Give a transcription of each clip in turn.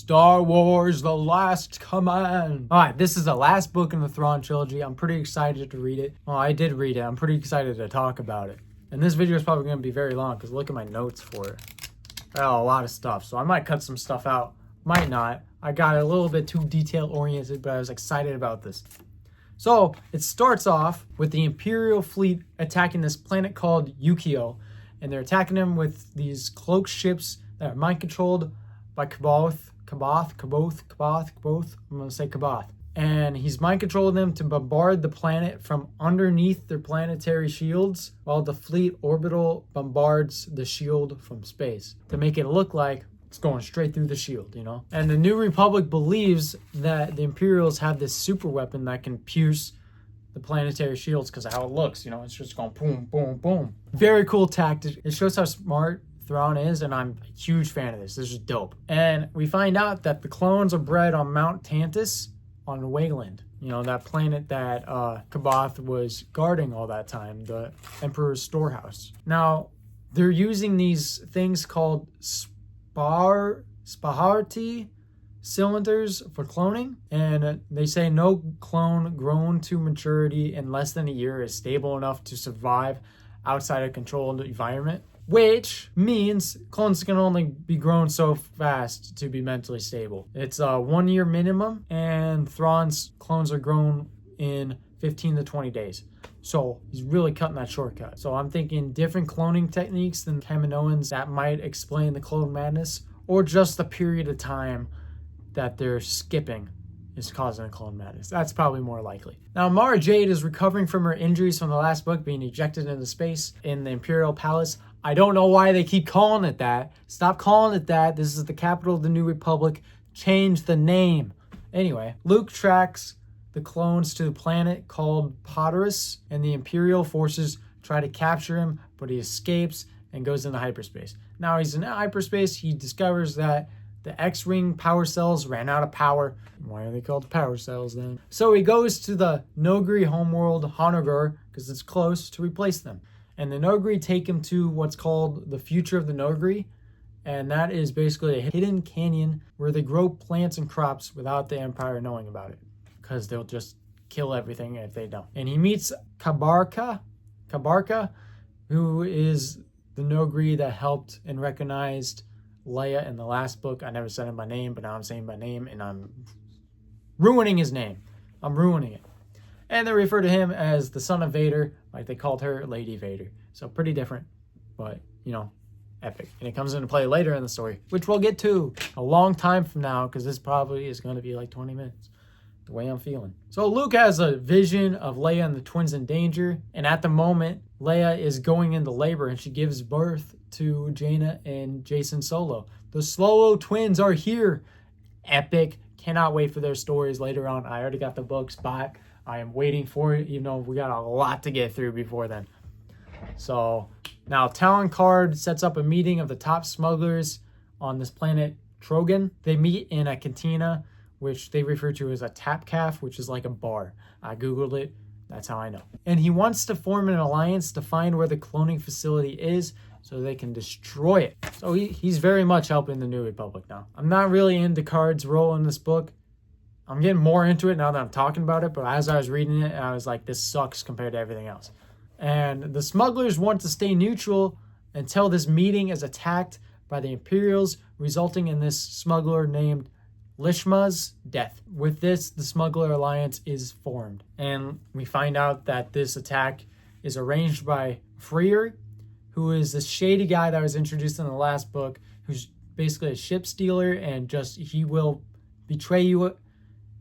Star Wars The Last Command. All right, this is the last book in the Thrawn Trilogy. I'm pretty excited to read it. Well, I did read it. I'm pretty excited to talk about it. And this video is probably going to be very long because look at my notes for it. I got a lot of stuff, so I might cut some stuff out. Might not. I got a little bit too detail-oriented, but I was excited about this. So, it starts off with the Imperial fleet attacking this planet called Yukio. And they're attacking them with these cloaked ships that are mind-controlled by Kaboth. I'm going to say Kaboth. And he's mind-controlling them to bombard the planet from underneath their planetary shields, while the fleet orbital bombards the shield from space to make it look like it's going straight through the shield, you know? And the New Republic believes that the Imperials have this super weapon that can pierce the planetary shields because of how it looks, you know? It's just going boom, boom, boom. Very cool tactic. It shows how smart Thrawn is, and I'm a huge fan of this. This is dope. And we find out that the clones are bred on Mount Tantus on Wayland. You know, that planet that Kaboth was guarding all that time, the Emperor's storehouse. Now, they're using these things called Spaharti cylinders for cloning, and they say no clone grown to maturity in less than a year is stable enough to survive outside a controlled environment, which means clones can only be grown so fast to be mentally stable. It's a 1 year minimum, and Thrawn's clones are grown in 15 to 20 days. So he's really cutting that shortcut. So I'm thinking different cloning techniques than Kaminoans that might explain the clone madness, or just the period of time that they're skipping is causing the clone madness. That's probably more likely. Now, Mara Jade is recovering from her injuries from the last book, being ejected into space in the Imperial Palace. I don't know why they keep calling it that. Stop calling it that. This is the capital of the New Republic. Change the name. Anyway, Luke tracks the clones to the planet called Podarus, and the Imperial forces try to capture him, but he escapes and goes into hyperspace. Now he's in hyperspace. He discovers that the X-Ring power cells ran out of power. Why are they called power cells then? So he goes to the Nogri homeworld Honogur, because it's close, to replace them. And the Nogri take him to what's called the future of the Nogri. And that is basically a hidden canyon where they grow plants and crops without the Empire knowing about it, because they'll just kill everything if they don't. And he meets Kabarka, who is the Nogri that helped and recognized Leia in the last book. I never said him by name, but now I'm saying by name, and I'm ruining his name. I'm ruining it. And they refer to him as the son of Vader, like they called her Lady Vader. So pretty different, but, you know, epic. And it comes into play later in the story, which we'll get to a long time from now, because this probably is going to be like 20 minutes, the way I'm feeling. So Luke has a vision of Leia and the twins in danger, and at the moment, Leia is going into labor, and she gives birth to Jaina and Jacen Solo. The Solo twins are here. Epic. Cannot wait for their stories later on. I already got the books back. I am waiting for it, even though we got a lot to get through before then. So now Talon Card sets up a meeting of the top smugglers on this planet Trogan. They meet in a cantina, which they refer to as a tap calf, which is like a bar. I Googled it. That's how I know. And he wants to form an alliance to find where the cloning facility is so they can destroy it. So he's very much helping the New Republic now. I'm not really into Card's role in this book. I'm getting more into it now that I'm talking about it, but as I was reading it, I was like, this sucks compared to everything else. And the smugglers want to stay neutral until this meeting is attacked by the Imperials, resulting in this smuggler named Lishma's death. With this, the smuggler alliance is formed. And we find out that this attack is arranged by Freer, who is this shady guy that was introduced in the last book, who's basically a ship stealer, and just he will betray you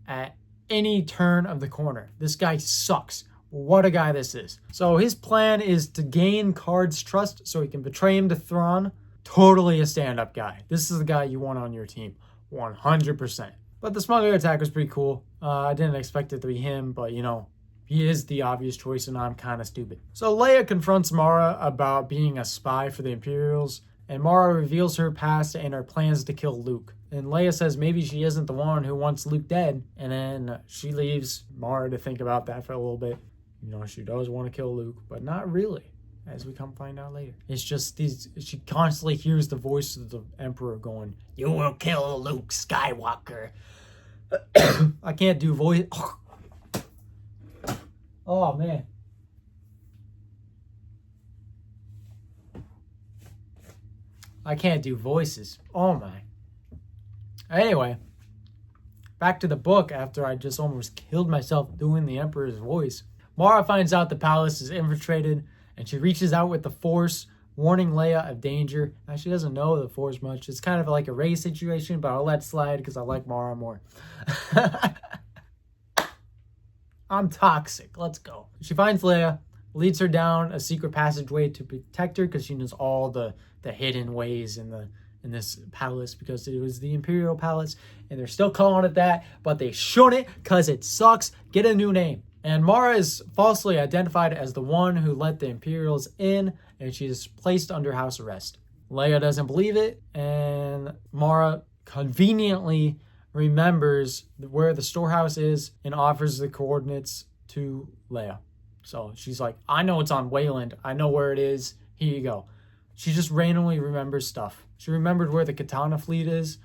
at any turn of the corner. This guy sucks. What a guy this is. So his plan is to gain Card's trust so he can betray him to Thrawn. Totally a stand-up guy. This is the guy you want on your team. 100%. But the smuggler attack was pretty cool. I didn't expect it to be him, but you know, he is the obvious choice and I'm kind of stupid. So Leia confronts Mara about being a spy for the Imperials, and Mara reveals her past and her plans to kill Luke. And Leia says maybe she isn't the one who wants Luke dead, and then she leaves Mara to think about that for a little bit. You know, she does want to kill Luke, but not really. as we come find out later. It's just she constantly hears the voice of the Emperor going, "You will kill Luke Skywalker." I can't do voice. Oh, man. I can't do voices. Oh, my. Anyway, back to the book after I just almost killed myself doing the Emperor's voice. Mara finds out the palace is infiltrated, and she reaches out with the Force, warning Leia of danger. Now, she doesn't know the Force much. It's kind of like a Rey situation, but I'll let it slide because I like Mara more. I'm toxic. Let's go. She finds Leia, leads her down a secret passageway to protect her because she knows all the hidden ways in this palace because it was the Imperial Palace, and they're still calling it that, but they shouldn't because it sucks. Get a new name. And Mara is falsely identified as the one who let the Imperials in, and she is placed under house arrest. Leia doesn't believe it, and Mara conveniently remembers where the storehouse is and offers the coordinates to Leia. So she's like, I know it's on Wayland. I know where it is. Here you go. She just randomly remembers stuff. She remembered where the Katana fleet is,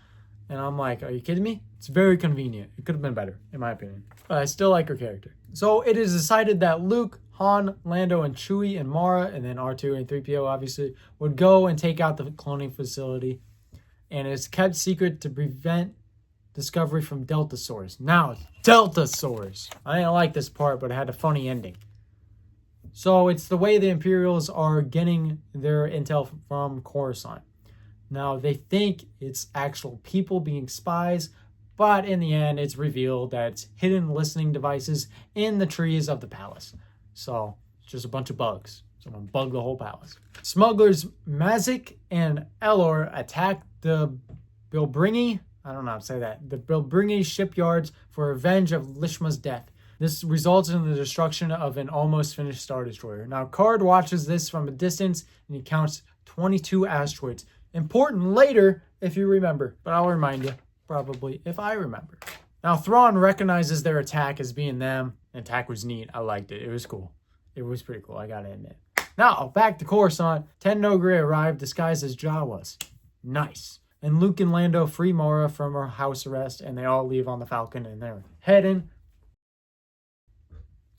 and I'm like, are you kidding me? It's very convenient. It could have been better, in my opinion. But I still like her character. So it is decided that Luke, Han, Lando, and Chewie, and Mara, and then R2 and 3PO, obviously, would go and take out the cloning facility. And it's kept secret to prevent discovery from Deltasaurs. Now, Deltasaurs. I didn't like this part, but it had a funny ending. So it's the way the Imperials are getting their intel from Coruscant. Now, they think it's actual people being spies, but in the end, it's revealed that it's hidden listening devices in the trees of the palace. So it's just a bunch of bugs. Someone bugged the whole palace. Smugglers Mazik and Elor attack the Bilbringi, I don't know how to say that, the Bilbringi shipyards for revenge of Lishma's death. This results in the destruction of an almost finished Star Destroyer. Now, Card watches this from a distance, and he counts 22 asteroids. Important later, if you remember, but I'll remind you, probably, if I remember. Now, Thrawn recognizes their attack as being them. The attack was neat. I liked it. It was cool. It was pretty cool, I gotta admit. Now, back to Coruscant. Ten Noghri arrived disguised as Jawas. Nice. And Luke and Lando free Mara from her house arrest, and they all leave on the Falcon, and they're heading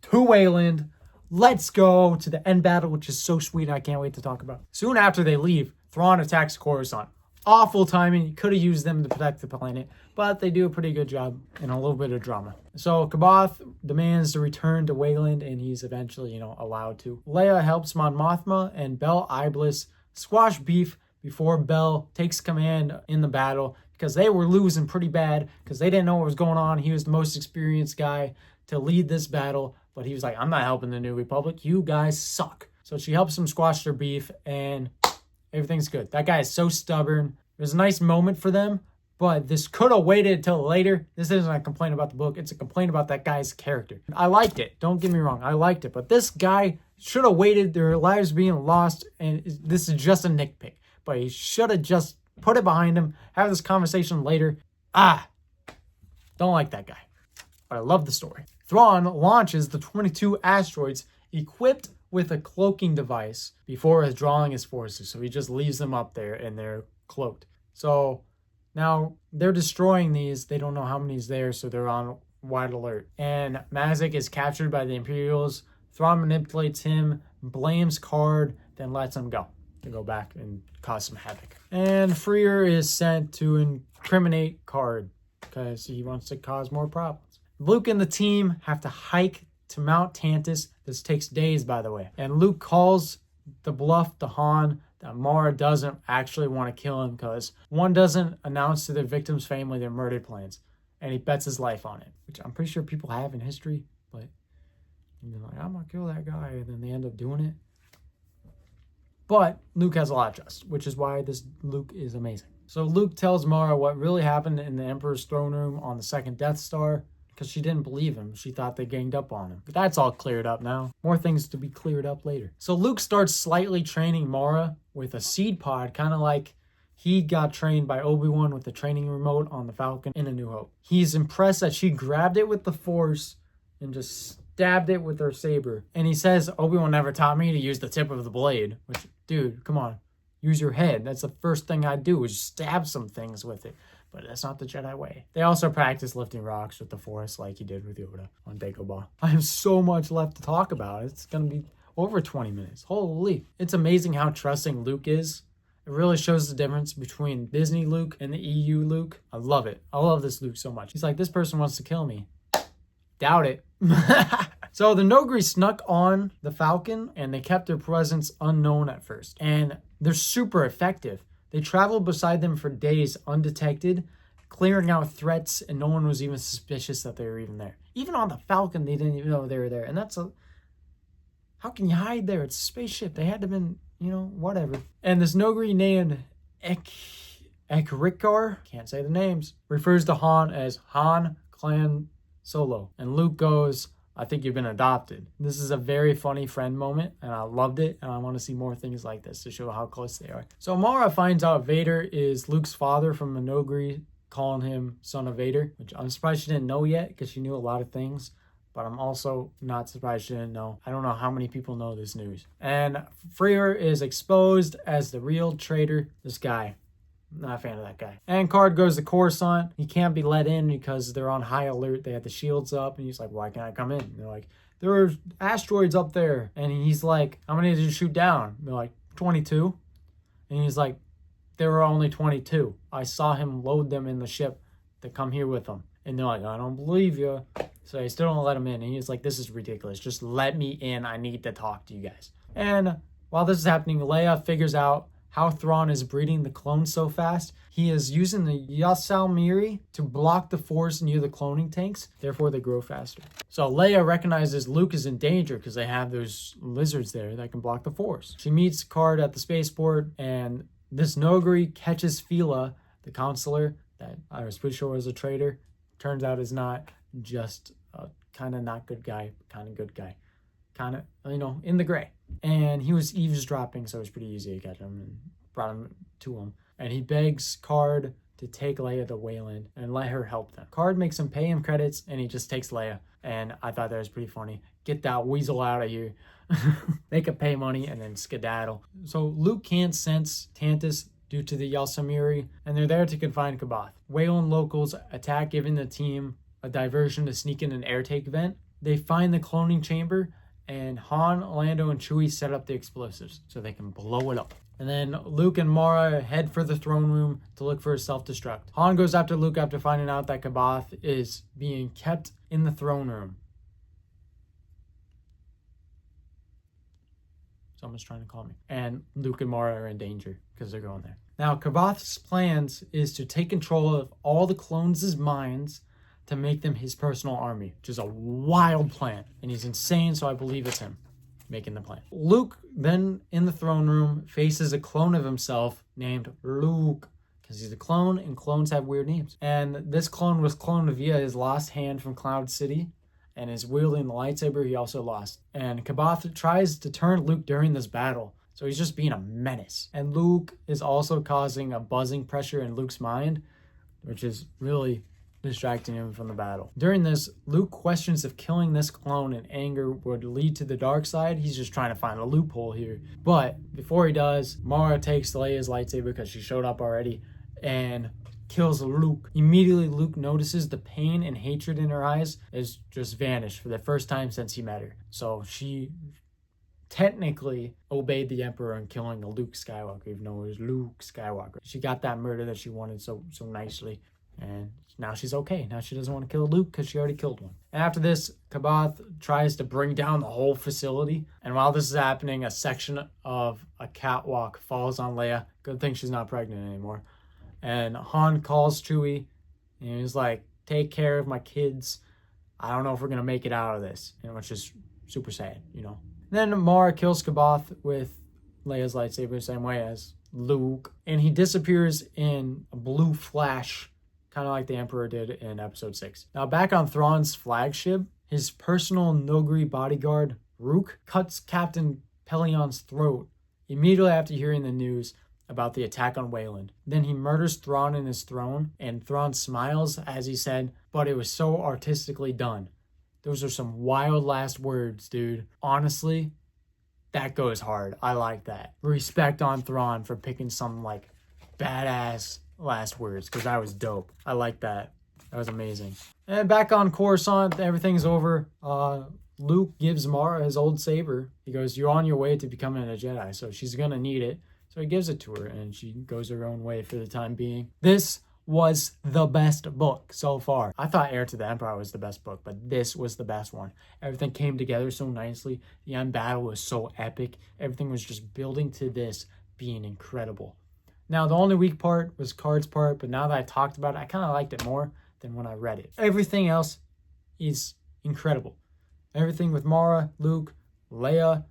to Wayland. Let's go to the end battle, which is so sweet. I can't wait to talk about. Soon after they leave, Thrawn attacks Coruscant. Awful timing. You could have used them to protect the planet, but they do a pretty good job and a little bit of drama. So Kabath demands to return to Wayland, and he's eventually, allowed to. Leia helps Mon Mothma and Bel Iblis squash beef before Bel takes command in the battle because they were losing pretty bad because they didn't know what was going on. He was the most experienced guy to lead this battle, but he was like, I'm not helping the New Republic. You guys suck. So she helps him squash their beef, and everything's good. That guy is so stubborn. It was a nice moment for them, but this could have waited until later. This isn't a complaint about the book. It's a complaint about that guy's character. I liked it. Don't get me wrong. I liked it. But this guy should have waited. Their lives being lost, and this is just a nitpick. But he should have just put it behind him, have this conversation later. Don't like that guy. But I love the story. Thrawn launches the 22 asteroids equipped with a cloaking device before withdrawing his forces. So he just leaves them up there and they're cloaked. So now they're destroying these. They don't know how many's there, so they're on wide alert. And Mazik is captured by the Imperials. Thrawn manipulates him, blames Card, then lets him go to go back and cause some havoc. And Freer is sent to incriminate Card because he wants to cause more problems. Luke and the team have to hike to Mount Tantus. This takes days, by the way. And Luke calls the bluff to Han that Mara doesn't actually want to kill him because one doesn't announce to their victim's family their murder plans. And he bets his life on it, which I'm pretty sure people have in history. But you're like, I'm going to kill that guy. And then they end up doing it. But Luke has a lot of trust, which is why this Luke is amazing. So Luke tells Mara what really happened in the Emperor's throne room on the second Death Star, because she didn't believe him. She thought they ganged up on him. But that's all cleared up now. More things to be cleared up later. So Luke starts slightly training Mara with a seed pod, kind of like he got trained by Obi-Wan with the training remote on the Falcon in A New Hope. He's impressed that she grabbed it with the Force and just stabbed it with her saber. And he says, Obi-Wan never taught me to use the tip of the blade. Which, dude, come on. Use your head. That's the first thing I do is stab some things with it. But that's not the Jedi way. They also practice lifting rocks with the Force like he did with Yoda on Dagobah. I have so much left to talk about. It's going to be over 20 minutes. Holy. It's amazing how trusting Luke is. It really shows the difference between Disney Luke and the EU Luke. I love it. I love this Luke so much. He's like, this person wants to kill me. Doubt it. So the Nogri snuck on the Falcon and they kept their presence unknown at first. And they're super effective. They traveled beside them for days undetected, clearing out threats, and no one was even suspicious that they were even there. Even on the Falcon, they didn't even know they were there. And how can you hide there? It's a spaceship. They had to have been, whatever. And this Nogri named Ekrikar, can't say the names, refers to Han as Han Clan Solo. And Luke goes, I think you've been adopted. This is a very funny friend moment, and I loved it, and I want to see more things like this to show how close they are. So Mara finds out Vader is Luke's father from the Nogri, calling him Son of Vader, which I'm surprised she didn't know yet because she knew a lot of things, but I'm also not surprised she didn't know. I don't know how many people know this news. And Freer is exposed as the real traitor, this guy. Not a fan of that guy. And Card goes to Coruscant. He can't be let in because they're on high alert. They had the shields up. And he's like, why can't I come in? And they're like, there are asteroids up there. And he's like, how many did you shoot down? And they're like, 22. And he's like, there were only 22. I saw him load them in the ship to come here with him. And they're like, I don't believe you. So they still don't let him in. And he's like, this is ridiculous. Just let me in. I need to talk to you guys. And while this is happening, Leia figures out how Thrawn is breeding the clones so fast. He is using the Yasal to block the Force near the cloning tanks. Therefore, they grow faster. So Leia recognizes Luke is in danger because they have those lizards there that can block the Force. She meets Card at the spaceport, and this Nogri catches Fila, the counselor that I was pretty sure was a traitor. Turns out is not, just a kind of not good guy, kind of good guy. Kind of, in the gray. And he was eavesdropping, so it was pretty easy to catch him and brought him to him. And he begs Card to take Leia to Wayland and let her help them. Card makes him pay him credits, and he just takes Leia. And I thought that was pretty funny. Get that weasel out of here. Make him pay money and then skedaddle. So Luke can't sense Tantus due to the Yalsamiri, and they're there to confine Kabath. Wayland locals attack, giving the team a diversion to sneak in an airtake vent. They find the cloning chamber, and Han, Lando, and Chewie set up the explosives so they can blow it up. And then Luke and Mara head for the throne room to look for a self-destruct. Han goes after Luke after finding out that Kabath is being kept in the throne room. Someone's trying to call me. And Luke and Mara are in danger because they're going there. Now, Kabath's plans is to take control of all the clones' minds to make them his personal army, which is a wild plan. And he's insane, so I believe it's him making the plan. Luke, then in the throne room, faces a clone of himself named Luke, because he's a clone, and clones have weird names. And this clone was cloned via his lost hand from Cloud City, and is wielding the lightsaber he also lost. And Kabath tries to turn Luke during this battle, so he's just being a menace. And Luke is also causing a buzzing pressure in Luke's mind, which is really distracting him from the battle. During this, Luke questions if killing this clone in anger would lead to the dark side. He's just trying to find a loophole here. But before he does, Mara takes Leia's lightsaber because she showed up already and kills Luke. Immediately, Luke notices the pain and hatred in her eyes has just vanished for the first time since he met her. So she technically obeyed the Emperor in killing a Luke Skywalker, even though it was Luke Skywalker. She got that murder that she wanted so nicely. And now she's okay. Now she doesn't want to kill Luke because she already killed one. And after this, Kabath tries to bring down the whole facility. And while this is happening, a section of a catwalk falls on Leia. Good thing she's not pregnant anymore. And Han calls Chewie. And he's like, take care of my kids. I don't know if we're going to make it out of this. Which is super sad, Then Mara kills Kabath with Leia's lightsaber, same way as Luke. And he disappears in a blue flash, kind of like the Emperor did in Episode 6. Now, back on Thrawn's flagship, his personal Nogri bodyguard, Rook, cuts Captain Pelion's throat immediately after hearing the news about the attack on Wayland. Then he murders Thrawn in his throne, and Thrawn smiles as he said, but it was so artistically done. Those are some wild last words, dude. Honestly, that goes hard. I like that. Respect on Thrawn for picking some like badass last words, because that was dope. I like that. That was amazing. And back on Coruscant, everything's over. Luke gives Mara his old saber. He goes, "You're on your way to becoming a Jedi, so she's gonna need it." So he gives it to her, and she goes her own way for the time being. This was the best book so far. I thought Heir to the Empire was the best book, but this was the best one. Everything came together so nicely. The end battle was so epic. Everything was just building to this being incredible. Now, the only weak part was Card's part, but now that I talked about it, I kind of liked it more than when I read it. Everything else is incredible. Everything with Mara, Luke, Leia,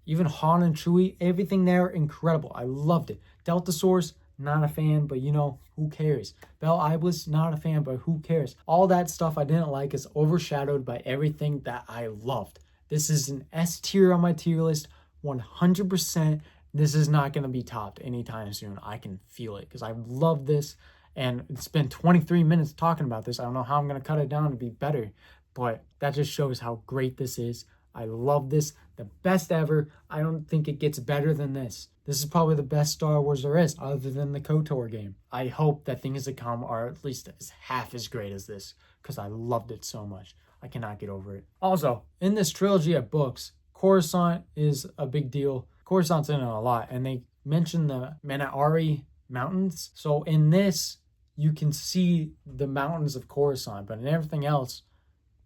even Han and Chewie, everything there, incredible. I loved it. Delta Source, not a fan, but who cares? Bell Iblis, not a fan, but who cares? All that stuff I didn't like is overshadowed by everything that I loved. This is an S tier on my tier list, 100%. This is not going to be topped anytime soon. I can feel it because I love this, and it's been 23 minutes talking about this. I don't know how I'm going to cut it down to be better, but that just shows how great this is. I love this. The best ever. I don't think it gets better than this. This is probably the best Star Wars there is, other than the KOTOR game. I hope that things to come are at least half as great as this, because I loved it so much. I cannot get over it. Also, in this trilogy of books, Coruscant is a big deal. Coruscant's in it a lot, and they mention the Manatari Mountains. So in this, you can see the mountains of Coruscant, but in everything else,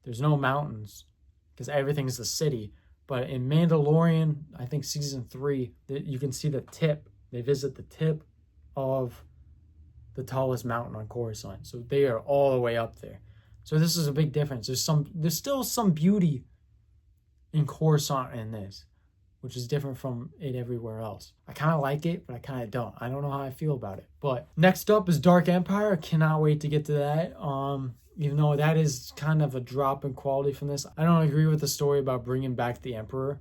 there's no mountains, because everything's the city. But in Mandalorian, I think season 3, you can see the tip. They visit the tip of the tallest mountain on Coruscant. So they are all the way up there. So this is a big difference. There's still some beauty in Coruscant in this, which is different from it everywhere else. I kind of like it, but I kind of don't. I don't know how I feel about it. But next up is Dark Empire. I cannot wait to get to that. Even though that is kind of a drop in quality from this. I don't agree with the story about bringing back the Emperor,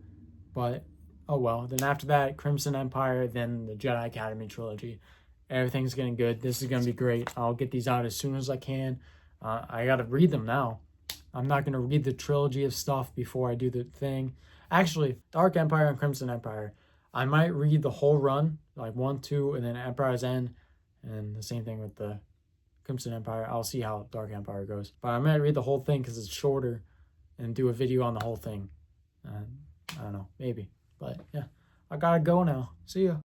but oh well. Then after that, Crimson Empire, then the Jedi Academy trilogy. Everything's getting good. This is going to be great. I'll get these out as soon as I can. I got to read them now. I'm not going to read the trilogy of stuff before I do the thing. Actually, Dark Empire and Crimson Empire, I might read the whole run, like 1, 2, and then Empire's End, and the same thing with the Crimson Empire. I'll see how Dark Empire goes. But I might read the whole thing because it's shorter and do a video on the whole thing. I don't know, maybe. But yeah, I gotta go now. See ya.